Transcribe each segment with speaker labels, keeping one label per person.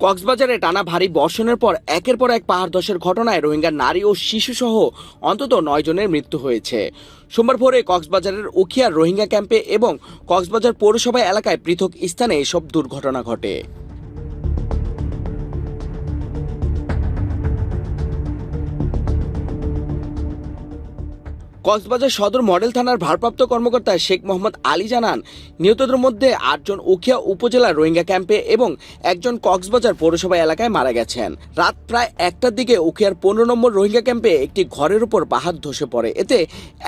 Speaker 1: কক্সবাজারে টানা ভারী বর্ষণের পর একের পর এক পাহাড় ধসের ঘটনায় রোহিঙ্গা নারী ও শিশুসহ অন্তত 9 জনের মৃত্যু হয়েছে। সোমবার ভোরে কক্সবাজারের উখিয়ার রোহিঙ্গা ক্যাম্পে এবং কক্সবাজার পৌরসভা এলাকায় পৃথক স্থানে এসব দুর্ঘটনা ঘটে। কক্সবাজার সদর মডেল থানার ভারপ্রাপ্ত কর্মকর্তা শেখ মোহাম্মদ আলী জানান, নিহতদের মধ্যে 8 জন উখিয়া উপজেলার রোহিঙ্গা ক্যাম্পে এবং একজন কক্সবাজার পৌরসভা এলাকায় মারা গেছেন। রাত প্রায় 1টার দিকে উখিয়ার 15 নম্বর রোহিঙ্গা ক্যাম্পে একটি ঘরের উপর পাহাড় ধসে পড়ে। এতে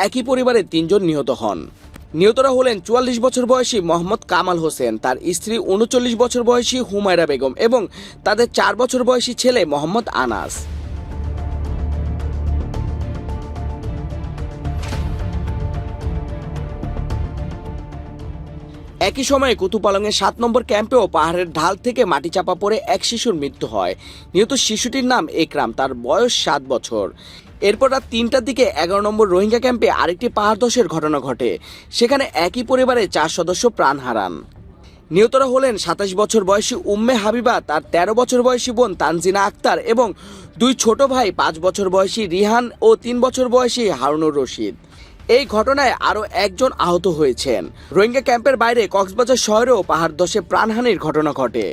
Speaker 1: একই পরিবারের 3 জন নিহত হন। নিহতরা হলেন 44 বছর বয়সী মোহাম্মদ কামাল হোসেন, তার স্ত্রী 39 বছর বয়সী হুমায়রা বেগম এবং তাদের 4 বছর বয়সী ছেলে মোহাম্মদ আনাস। একই সময়ে কুতুপালংয়ের 7 নম্বর ক্যাম্পেও পাহাড়ের ঢাল থেকে মাটি চাপা পড়ে এক শিশুর মৃত্যু হয়। নিহত শিশুটির নাম একরাম, তার বয়স 7 বছর। এরপর রাত 3টার দিকে 11 নম্বর রোহিঙ্গা ক্যাম্পে আরেকটি পাহাড় ধসের ঘটনা ঘটে। সেখানে একই পরিবারের 4 সদস্য প্রাণ হারান। নিহতরা হলেন 27 বছর বয়সী উম্মে হাবিবা, তার 13 বছর বয়সী বোন তানজিনা আক্তার এবং 2 ছোট ভাই 5 বছর বয়সী রিহান ও 3 বছর বয়সী হারুনুর রশিদ। এই ঘটনায় আরও 1 জন আহত হয়েছেন। রোহিঙ্গা ক্যাম্পের বাইরে কক্সবাজার শহরেও পাহাড় ধসে প্রাণহানির ঘটনা ঘটে।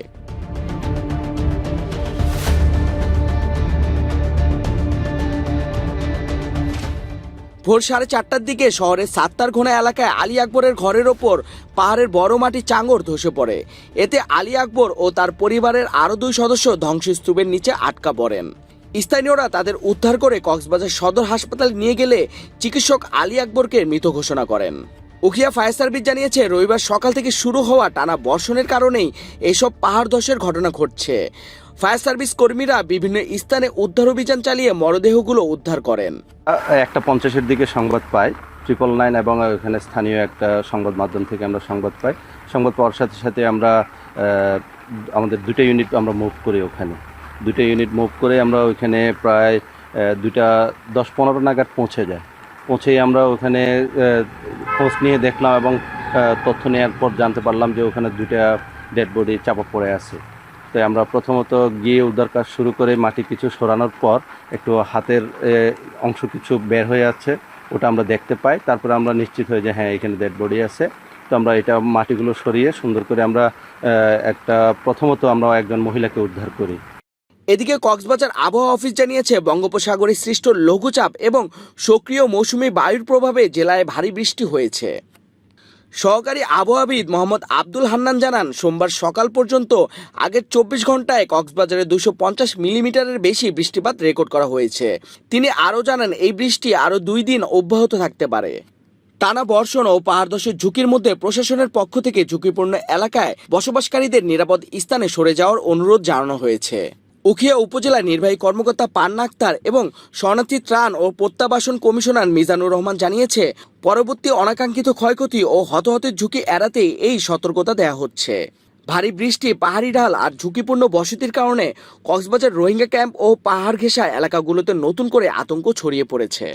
Speaker 1: ভোর 4:30টার দিকে শহরের সাত্তারঘোনা এলাকায় আলী আকবরের ঘরের ওপর পাহাড়ের বড় মাটি চাঙড় ধসে পড়ে। এতে আলী আকবর ও তার পরিবারের আরও 2 সদস্য ধ্বংসস্তূপের নিচে আটকা পড়েন। স্থানীয়রা তাদের উদ্ধার করে কক্সবাজার সদর হাসপাতালে নিয়ে গেলে চিকিৎসক আলী আকবরকে মৃত ঘোষণা করেন। উখিয়া ফায়ার সার্ভিস জানিয়েছে, রবিবার সকাল থেকে শুরু হওয়া টানা বর্ষণের কারণেই এসব পাহাড় ধসের ঘটনা ঘটছে। ফায়ার সার্ভিস কর্মীরা বিভিন্ন স্থানে উদ্ধার অভিযান চালিয়ে মরদেহগুলো উদ্ধার করেন।
Speaker 2: 1:50-এর দিকে সংবাদ পাই 999 এবং এখানে স্থানীয় একটা সংবাদ মাধ্যম থেকে আমরা সংবাদ পাই। সংবাদ পাওয়ার সাথে সাথে আমরা আমাদের 2টা ইউনিট আমরা মুভ করি। ওখানে 2টা ইউনিট মুভ করে আমরা ওইখানে প্রায় 2:10-15 নাগাদ পৌঁছেই আমরা ওখানে খোঁজ নিয়ে দেখলাম এবং তথ্য নেওয়ার পর জানতে পারলাম যে ওখানে 2টা ডেড বডি চাপা পড়ে আছে। তো আমরা প্রথমত গিয়ে উদ্ধার কাজ শুরু করে মাটি কিছু সরানোর পর একটু হাতের অংশ কিছু বের হয়ে আছে, ওটা আমরা দেখতে পাই। তারপরে আমরা নিশ্চিত হই যে হ্যাঁ এখানে ডেড বডি আছে। তো আমরা এটা মাটিগুলো সরিয়ে সুন্দর করে আমরা প্রথমত আমরা একজন মহিলাকে উদ্ধার করি।
Speaker 1: এদিকে কক্সবাজার আবহাওয়া অফিস জানিয়েছে, বঙ্গোপসাগরে সৃষ্ট লঘুচাপ এবং সক্রিয় মৌসুমী বায়ুর প্রভাবে জেলায় ভারী বৃষ্টি হয়েছে। সহকারী আবহাওয়াবিদ মোহাম্মদ আব্দুল হান্নান জানান, সোমবার সকাল পর্যন্ত আগের 24 ঘন্টায় কক্সবাজারে 250 মিলিমিটারের বেশি বৃষ্টিপাত রেকর্ড করা হয়েছে। তিনি আরও জানান, এই বৃষ্টি আরও 2 দিন অব্যাহত থাকতে পারে। টানা বর্ষণ ও পাহাড় ধসের ঝুঁকির মধ্যে প্রশাসনের পক্ষ থেকে ঝুঁকিপূর্ণ এলাকায় বসবাসকারীদের নিরাপদ স্থানে সরে যাওয়ার অনুরোধ জানানো হয়েছে। উখিয়া উপজেলা নির্বাহী কর্মকর্তা পান্না আক্তার এবং শরণার্থী ত্রাণ ও প্রত্যাবাসন কমিশনার মিজানুর রহমান জানিয়েছে, পরবর্তী অনাকাঙ্ক্ষিত ক্ষয়ক্ষতি ও হতাহতের ঝুঁকি এড়াতেই এই সতর্কতা দেওয়া হচ্ছে। ভারী বৃষ্টি, পাহাড়ি ঢাল আর ঝুঁকিপূর্ণ বসতির কারণে কক্সবাজার রোহিঙ্গা ক্যাম্প ও পাহাড় ঘেঁষা এলাকাগুলোতে নতুন করে আতঙ্ক ছড়িয়ে পড়েছে।